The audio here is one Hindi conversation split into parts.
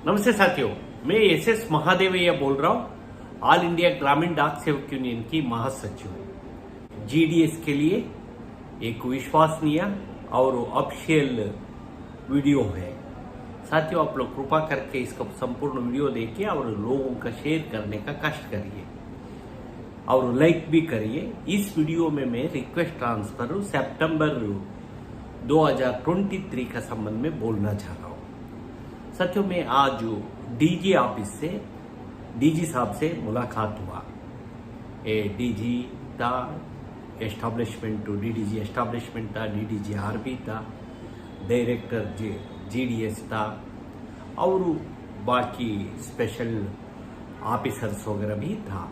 नमस्ते साथियों, मैं एस महादेवैया बोल रहा हूँ। ऑल इंडिया ग्रामीण डाक सेवक यूनियन की महासचिव। जीडीएस के लिए एक विश्वसनीय और ऑफिशियल वीडियो है। साथियों, आप लोग कृपा करके इसका संपूर्ण वीडियो देखिए और लोगों का शेयर करने का कष्ट करिए और लाइक भी करिए। इस वीडियो में मैं रिक्वेस्ट ट्रांसफर सितंबर 2023 का संबंध में बोलना चाह रहा हूँ। साथियों, में आज डीजी ऑफिस से डीजी साहब से मुलाकात हुआ। डीजी था, एस्टैब्लिशमेंट टू डीडीजी एस्टैब्लिशमेंट था, डीडीजी आरबी था, डायरेक्टर जीडीएस था और बाकी स्पेशल ऑफिसर्स वगैरह भी था।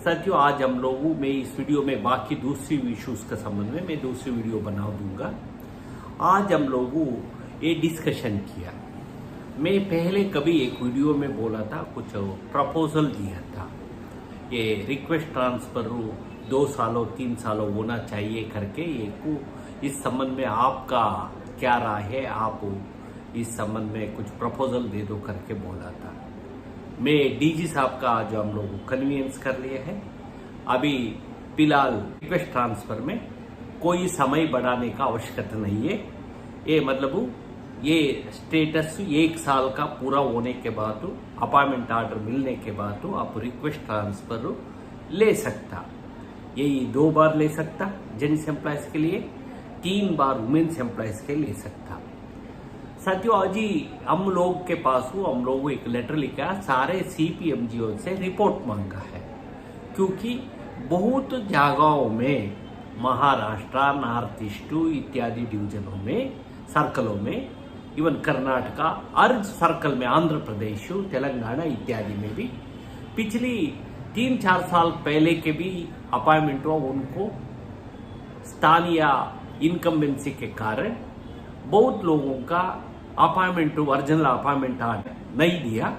साथियों, आज हम लोगों में इस वीडियो में बाकी दूसरी इश्यूज का संबंध में मैं दूसरी वीडियो बना दूंगा। आज हम लोगों ये डिस्कशन किया। मैं पहले कभी एक वीडियो में बोला था, कुछ प्रपोजल दिया था, ये रिक्वेस्ट ट्रांसफर 2 सालों 3 सालों होना चाहिए करके। इस संबंध में आपका क्या राय है, आप इस संबंध में कुछ प्रपोजल दे दो करके बोला था। मैं डीजी साहब का जो हम लोग कन्वीनियंस कर लिए है। अभी फिलहाल रिक्वेस्ट ट्रांसफर में कोई समय बढ़ाने का आवश्यकता नहीं है। ये मतलब ये स्टेटस 1 साल का पूरा होने के बाद, अपॉइंटमेंट ऑर्डर मिलने के बाद आप रिक्वेस्ट ट्रांसफर ले सकता। यही 2 बार ले सकता जेंट्स एम्प्लॉयज के लिए, 3 बार वुमेन्स एम्प्लॉयज के ले सकता। साथियों, आज ही हम लोग के पास हम लोग एक लेटर लिखा, सारे सीपीएमजीओ से रिपोर्ट मांगा है, क्योंकि बहुत जगहों में महाराष्ट्र, नॉर्थ ईस्ट इत्यादि डिवीजनों में, सर्कलों में, इवन कर्नाटका, हर सर्कल में, आंध्र प्रदेश, तेलंगाना इत्यादि में भी पिछली 3-4 साल पहले के भी अपॉइंटमेंट हुआ। उनको स्थानीय इनकम्बेंसी के कारण बहुत लोगों का अपॉइंटमेंट, ओरिजिनल अपॉइंटमेंट नहीं दिया।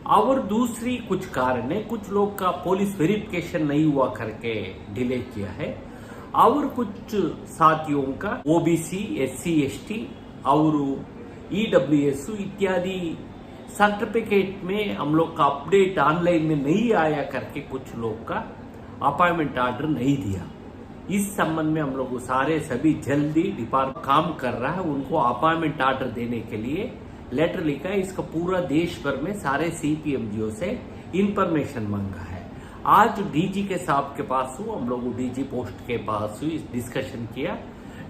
और दूसरी कुछ कारण है, कुछ लोग का पुलिस वेरिफिकेशन नहीं हुआ करके डिले किया है। और कुछ साथियों का ओबीसी, एससी, एसटी और ईडब्ल्यूएस इत्यादि सर्टिफिकेट में हम लोग का अपडेट ऑनलाइन में नहीं आया करके कुछ लोग का अपॉइंटमेंट ऑर्डर नहीं दिया। इस संबंध में हम लोग सारे सभी जल्दी डिपार्टमेंट काम कर रहा है, उनको अपॉइंटमेंट ऑर्डर देने के लिए लेटर लिखा है। इसका पूरा देश भर में सारे सीपीएमजीओ से इंफॉर्मेशन मांगा है। आज डीजी के साहब के पास हम लोग डीजी पोस्ट के पास डिस्कशन किया।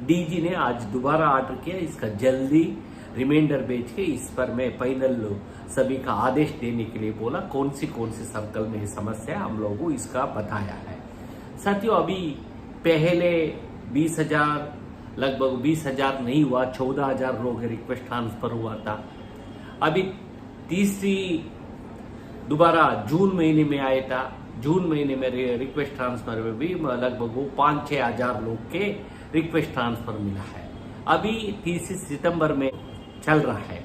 डीजी ने आज दोबारा ऑर्डर किया, इसका जल्दी रिमाइंडर भेज के इस पर मैं फाइनल सभी का आदेश देने के लिए बोला। कौन सी सर्कल में समस्या हम लोगों इसका बताया है। साथियों, अभी पहले 20,000 लगभग 20,000 नहीं हुआ, 14,000 लोग रिक्वेस्ट ट्रांसफर हुआ था। अभी तीसरी दोबारा जून महीने में आया था। जून महीने में रिक्वेस्ट ट्रांसफर में भी लगभग 5-6 हजार लोग के रिक्वेस्ट ट्रांसफर मिला है। अभी 30 सितंबर में चल रहा है।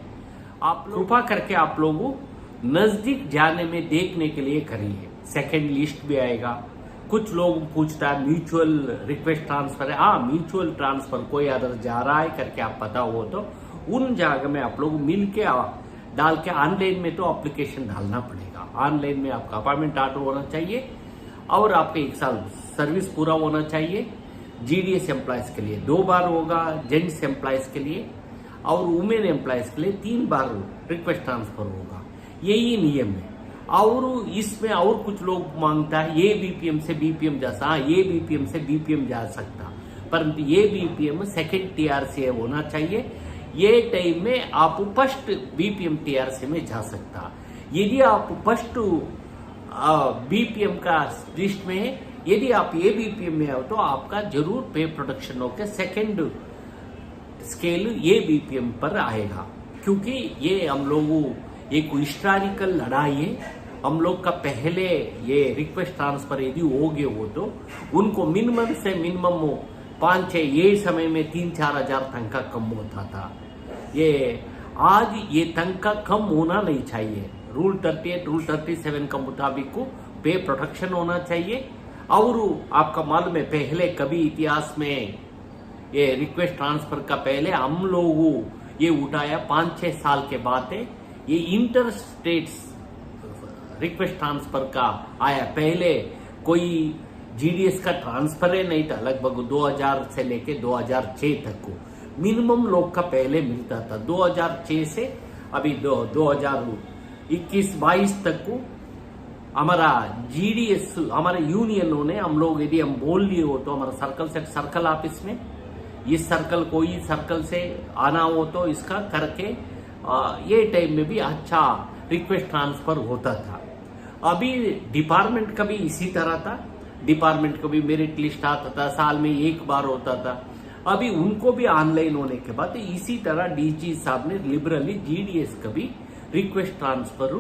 आप कृपा करके आप लोगों नजदीक जाने में देखने के लिए करिए। सेकंड लिस्ट भी आएगा। कुछ लोग पूछता है म्यूचुअल रिक्वेस्ट ट्रांसफर है। म्यूचुअल ट्रांसफर कोई अदर जा रहा है करके आप पता हो तो उन जगह में आप लोग मिल के डाल के, ऑनलाइन में तो एप्लीकेशन डालना पड़ेगा। ऑनलाइन में आपका अपॉइंटमेंट ऑर्डर होना चाहिए और आपका 1 साल सर्विस पूरा होना चाहिए। जीडीएस एम्प्लॉयज के लिए 2 बार होगा, जेंट्स एम्प्लॉयज के लिए और वुमेन एम्प्लॉयज के लिए 3 बार रिक्वेस्ट ट्रांसफर होगा। यही नियम है। और इसमें और कुछ लोग मांगता है ये बीपीएम से बीपीएम जा सकता, ये बीपीएम से बीपीएम जा सकता, परंतु ये बीपीएम सेकंड टीआरसी होना चाहिए। ये टाइम में आप फर्स्ट बीपीएम टीआरसी में जा सकता। यदि आप फर्स्ट बीपीएम का लिस्ट में है, यदि आप ये बीपीएम में हो तो आपका जरूर पे प्रोटेक्शन होकर सेकंड स्केल ये बीपीएम पर आएगा। क्योंकि ये हम लोगों एक हिस्टोरिकल लड़ाई है। हम लोग का पहले ये रिक्वेस्ट ट्रांसफर यदि हो गए हो तो उनको मिनिमम से मिनिमम 5-6 ये समय में 3-4 हजार तनख्वाह कम होता था। ये आज ये तनख्वाह कम होना नहीं चाहिए। रूल 38, रूल 37 का मुताबिक पे प्रोटेक्शन होना चाहिए। और आपका मालूम है पहले कभी इतिहास में ये रिक्वेस्ट ट्रांसफर का पहले हम लोगों ये उठाया 5-6 साल के बाद है। ये इंटर स्टेट्स रिक्वेस्ट ट्रांसफर का आया। पहले कोई जीडीएस का ट्रांसफर ही नहीं था, लगभग 2000 से लेके 2006 तक को मिनिमम लोग का पहले मिलता था। 2006 से अभी 2021-22 तक को हमारा जीडीएस, हमारे यूनियनों ने, हम लोग यदि हम बोल लिए हो तो हमारा सर्कल से सर्कल ऑफिस में, इस सर्कल कोई सर्कल से आना हो तो इसका करके ये टाइम में भी अच्छा रिक्वेस्ट ट्रांसफर होता था। अभी डिपार्टमेंट का भी इसी तरह था, डिपार्टमेंट को भी मेरिट लिस्ट आता था, साल में एक बार होता था। अभी उनको भी ऑनलाइन होने के बाद इसी तरह डीजी साहब ने लिबरली जीडीएस का भी रिक्वेस्ट ट्रांसफर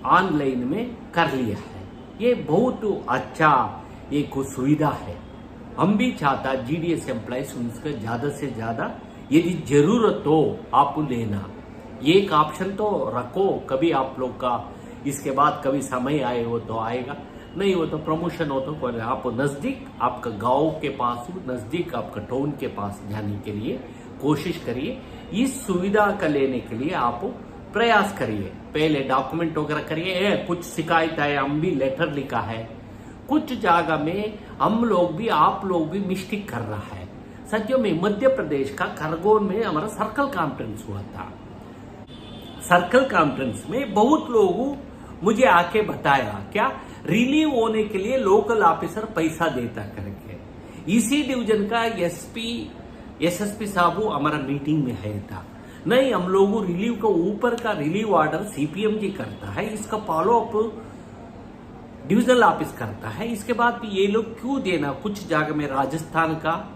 ऑनलाइन में कर लिया है। ये बहुत अच्छा एक सुविधा है। हम भी चाहता जीडीएस एम्प्लॉइज उनसे ज्यादा से ज्यादा यदि जरूरत हो आप लेना, ये एक ऑप्शन तो रखो। कभी आप लोग का इसके बाद कभी समय आए हो तो आएगा, नहीं हो तो प्रमोशन हो तो आप नजदीक आपका गांव के पास, नजदीक आपका टाउन के पास जाने के लिए कोशिश करिए। इस सुविधा का लेने के लिए आप प्रयास करिए। पहले डॉक्यूमेंट वगैरह करिए। कुछ शिकायत है, हम भी लेटर लिखा है, कुछ जगह में हम लोग भी, आप लोग भी मिस्टेक कर रहा है। सत्यों में मध्य प्रदेश का खरगोन में हमारा सर्कल कॉन्फ्रेंस हुआ था। सर्कल कॉन्फ्रेंस में बहुत लोगों मुझे आके बताया क्या रिलीव होने के लिए लोकल ऑफिसर पैसा देता करके। इसी डिवीजन का एसएसपी साहब हमारा मीटिंग में है था। नहीं, हम लोग रिलीव का ऊपर का रिलीव ऑर्डर सीपीएम जी करता है, इसका फॉलो अप डिविजनल ऑफिस करता है। इसके बाद भी ये लोग क्यों देना? कुछ जगह में राजस्थान का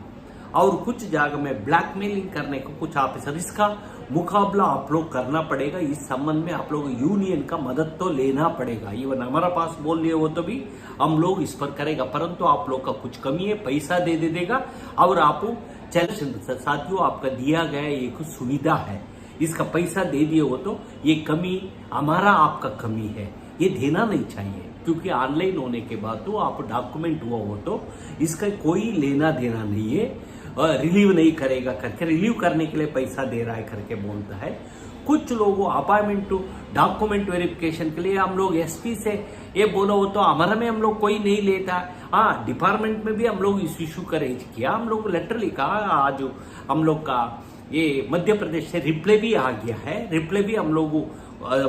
और कुछ जगह में ब्लैकमेलिंग करने को कुछ ऑफिसर, इसका मुकाबला आप लोग करना पड़ेगा। इस संबंध में आप लोग यूनियन का मदद तो लेना पड़ेगा। इवन हमारा पास बोल लिए हो तो भी हम लोग इस पर करेगा, परंतु आप लोग का कुछ कमी है, पैसा दे देगा और आप साथियों आपका दिया गया एक सुविधा है, इसका पैसा दे दिए हो तो ये कमी हमारा आपका कमी है, ये देना नहीं चाहिए। क्योंकि ऑनलाइन होने के बाद तो आप डॉक्यूमेंट हुआ हो तो इसका कोई लेना देना नहीं है। रिलीव नहीं करेगा करके, रिलीव करने के लिए पैसा दे रहा है करके बोलता है। कुछ लोगों अपॉइंटमेंट टू डॉक्यूमेंट वेरिफिकेशन के लिए हम लोग एसपी से ये बोला हो तो हमारा में हम लोग कोई नहीं लेता। हाँ, डिपार्टमेंट में भी हम लोग इस इशू का रेज किया, हम लोग लेटर लिखा। आज हम लोग का ये मध्य प्रदेश से रिप्लाई भी आ गया है, रिप्लाई भी हम लोग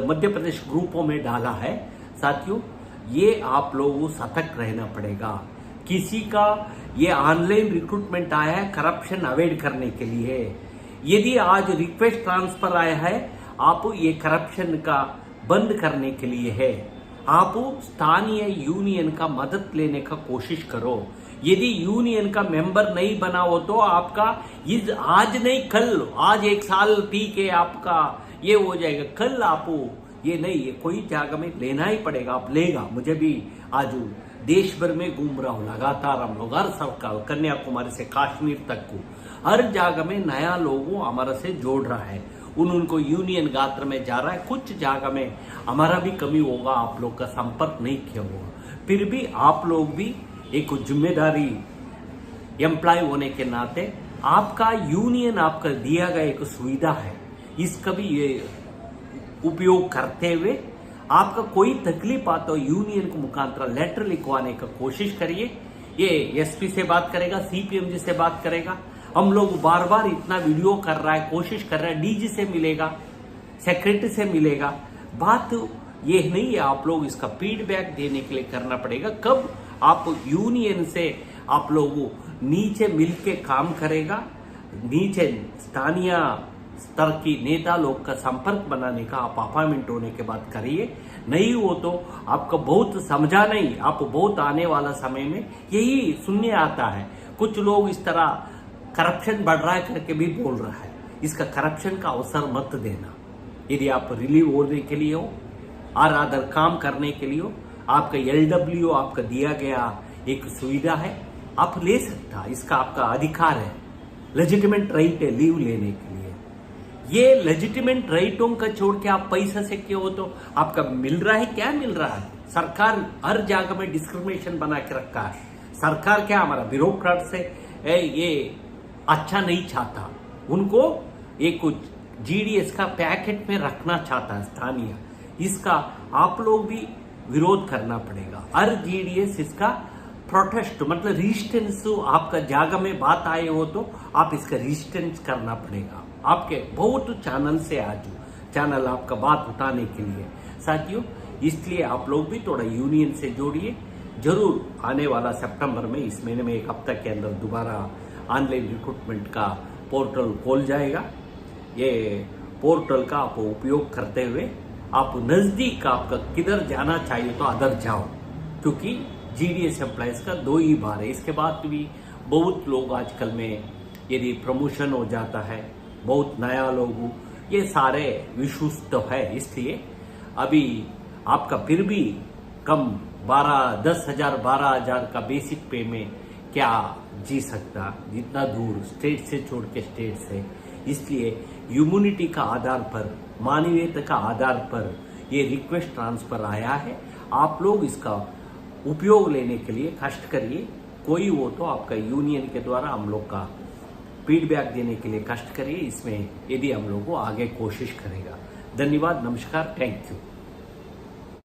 मध्य प्रदेश ग्रुपों में डाला है। साथियों, ये आप लोगों को सतर्क रहना पड़ेगा। किसी का ये ऑनलाइन रिक्रूटमेंट आया है करप्शन अवॉइड करने के लिए। यदि आज रिक्वेस्ट ट्रांसफर आया है, आप ये करप्शन का बंद करने के लिए है। आप स्थानीय यूनियन का मदद लेने का कोशिश करो। यदि यूनियन का मेंबर नहीं बना हो तो आपका आज नहीं कल, आज एक साल पी के आपका ये हो जाएगा, कल आप ये नहीं, ये कोई जगह में लेना ही पड़ेगा। आप लेगा, मुझे भी आज देश भर में घूम रहा हूं लगातार। हम लोग हर सरकार कन्याकुमारी से कश्मीर तक को हर जगह में नया लोगों हमारा से जोड़ रहा है, उनको यूनियन गात्र में जा रहा है। कुछ जगह में हमारा भी कमी होगा, आप लोग का संपर्क नहीं किया होगा, फिर भी आप लोग भी एक जिम्मेदारी एम्प्लॉय होने के नाते आपका यूनियन आपका दिया गया एक सुविधा है, इसका भी ये उपयोग करते हुए आपका कोई तकलीफ आता हो यूनियन को मुखांतर लेटर लिखवाने का कोशिश करिए। ये एसपी से बात करेगा, सीपीएम जी से बात करेगा। हम लोग बार बार इतना वीडियो कर रहा है, कोशिश कर रहा है, डीजी से मिलेगा, सेक्रेटरी से मिलेगा। बात ये नहीं है, आप लोग इसका फीडबैक देने के लिए करना पड़ेगा। कब आप यूनियन से आप लोग नीचे मिलके काम करेगा, नीचे स्थानीय स्तर की नेता लोग का संपर्क बनाने का आप अपॉइंटमेंट होने के बाद करिए। नहीं हो तो आपका बहुत समझा नहीं, आप बहुत आने वाला समय में यही सुनने आता है। कुछ लोग इस तरह करप्शन बढ़ रहा है करके भी बोल रहा है, इसका करप्शन का अवसर मत देना। यदि आप रिलीव होने के लिए हो और अदर काम करने के लिए हो, आपका एलडब्ल्यू आपका दिया गया एक सुविधा है, आप ले सकता, इसका आपका अधिकार है, लेजिटिमेट राइट है लीव लेने के लिए। ये लेजिटिमेट राइटों का छोड़ के आप पैसा से क्यों हो तो आपका मिल रहा है, क्या मिल रहा है? सरकार हर जगह में डिस्क्रिमिनेशन बना के रखा है। सरकार क्या हमारा ब्यूरोक्रेट से ये अच्छा नहीं चाहता, उनको एक कुछ जीडीएस का पैकेट में रखना चाहता है स्थानीय, इसका आप लोग भी विरोध करना पड़ेगा। हर जीडीएस इसका प्रोटेस्ट मतलब रेजिस्टेंस, आपका जागा में बात आए हो तो आप इसका रेजिस्टेंस करना पड़ेगा। आपके बहुत चैनल से आज चैनल आपका बात उठाने के लिए साथियों, इसलिए आप लोग भी थोड़ा यूनियन से जोड़िए। जरूर आने वाला सितंबर में, इस महीने में एक हफ्ते के अंदर दोबारा ऑनलाइन रिक्रूटमेंट का पोर्टल खोल जाएगा। ये पोर्टल का आप उपयोग करते हुए आप नजदीक आपका किधर जाना चाहिए तो अदर जाओ, क्योंकि जीडीएस एम्प्लॉयज का 2 ही बार है। इसके बाद भी बहुत लोग आजकल में यदि प्रमोशन हो जाता है, बहुत नया लोग, ये सारे इश्यूज तो है। इसलिए अभी आपका फिर भी कम 10,000 12,000 का बेसिक पे में क्या जी सकता, जितना दूर स्टेट से छोड़ के स्टेट से। इसलिए ह्यूमैनिटी का आधार पर, मानवीयता का आधार पर ये रिक्वेस्ट ट्रांसफर आया है। आप लोग इसका उपयोग लेने के लिए कष्ट करिए। कोई हो तो आपका यूनियन के द्वारा हम लोग का फीडबैक देने के लिए कष्ट करिए। इसमें यदि हम लोग को आगे कोशिश करेगा। धन्यवाद, नमस्कार, थैंक यू।